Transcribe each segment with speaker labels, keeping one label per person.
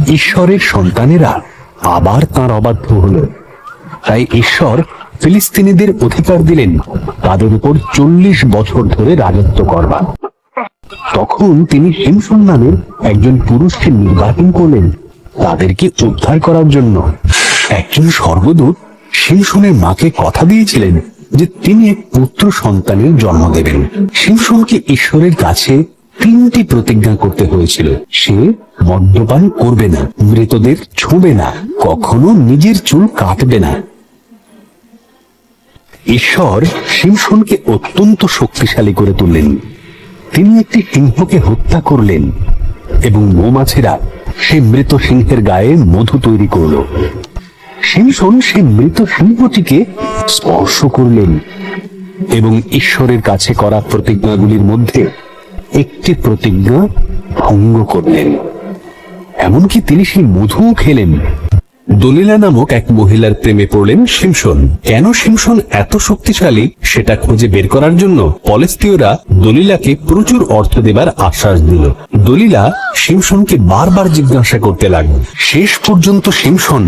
Speaker 1: ঈশ্বরের সন্তানেরা আবার তাঁর অবাধ্য হল। তাই ঈশ্বর ফিলিস্তিনিদের অধিকার দিলেন তাদের উপর 40 বছর ধরে রাজত্ব করবার। তখন তিনি শিমশন নামের একজন পুরুষকে নির্বাচন করলেন তাদেরকে উদ্ধার করার জন্য। একজন স্বর্গদূত শিমশনের মাকে কথা দিয়েছিলেন যে তিনি এক পুত্র সন্তানের জন্ম দেবেন। শিমশনকে ঈশ্বরের কাছে 3টি প্রতিজ্ঞা করতে হয়েছিল। সে মদ্যপান করবে না, মৃতদের ছুঁবে না, কখনো নিজের চুল কাটবে না। ঈশ্বর শিমশনকে অত্যন্ত শক্তিশালী করে তুললেন। তিনি একটি সিংহকে হত্যা করলেন এবং মৌমাছিরা সেই মৃত সিংহের গায়ে মধু তৈরি করল। শিমশন সেই মৃত সিংহটিকে স্পর্শ করলেন এবং ঈশ্বরের কাছে করা প্রতিজ্ঞাগুলির মধ্যে একটি প্রতিজ্ঞা ভঙ্গ করলেন। এমনকি তিনি সেই মধুও খেলেন। দলিলা নামক এক মহিলার প্রেমে পড়লেন শিমশন। কেন শিমশন এত শক্তিশালী সেটা খুঁজে বের করার জন্য পলেস্তীয়রা দলিলাকে প্রচুর অর্থ দেবার আশ্বাস দিল। দলিলা শিমশনকে বারবার জিজ্ঞাসা করতে লাগল। শেষ পর্যন্ত শিমশন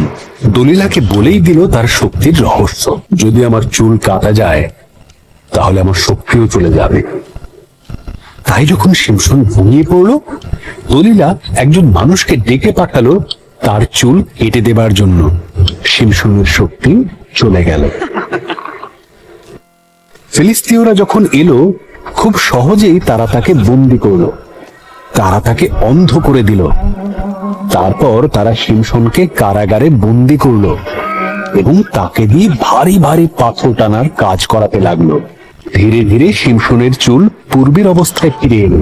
Speaker 1: দলিলাকে বলেই দিল তার শক্তির রহস্য। যদি আমার চুল কাটা যায় তাহলে আমার শক্তিও চলে যাবে। তাই যখন শিমশন ঘুমিয়ে পড়ল, দলিলা একজন মানুষকে ডেকে পাঠালো তার চুল কেটে দেবার জন্য। শিমশনের শক্তি চলে গেল। ফিলিস্তীয়রা যখন এলো, খুব সহজেই তারা তাকে বন্দী করলো। তারা তাকে অন্ধ করে দিল। তারপর তারা শিমশনকে কারাগারে বন্দী করলো এবং তাকে দিয়ে ভারী ভারী পাথর টানার কাজ করাতে লাগলো। ধীরে ধীরে শিমশনের চুল পূর্বের অবস্থায় ফিরে এলো।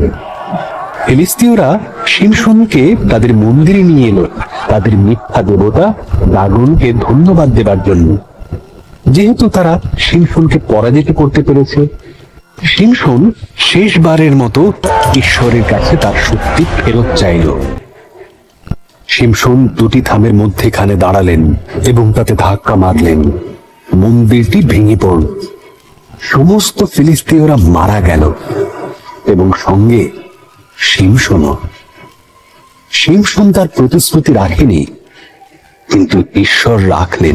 Speaker 1: ফিলিস্তীয়রা শিমশনকে তাদের মন্দিরে নিয়ে এলো তাদের মিথ্যা দেবতা দাগনকে ধন্যবাদ দেবার জন্য। যেহেতু তারা শিমশনকে পরাজিত করতে পেরেছে, শিমশন শেষবারের মতো ঈশ্বরের কাছে তার শক্তি ফেরত চাইল। শিমশন 2টি থামের মধ্যেখানে দাঁড়ালেন এবং তাতে ধাক্কা মারলেন। মন্দিরটি ভেঙে পড়ল। সমস্ত ফিলিস্তীয়রা মারা গেল এবং সঙ্গে শিমশনও। শিমশন তার প্রতিশ্রুতি রাখেনি, কিন্তু ঈশ্বর রাখলেন।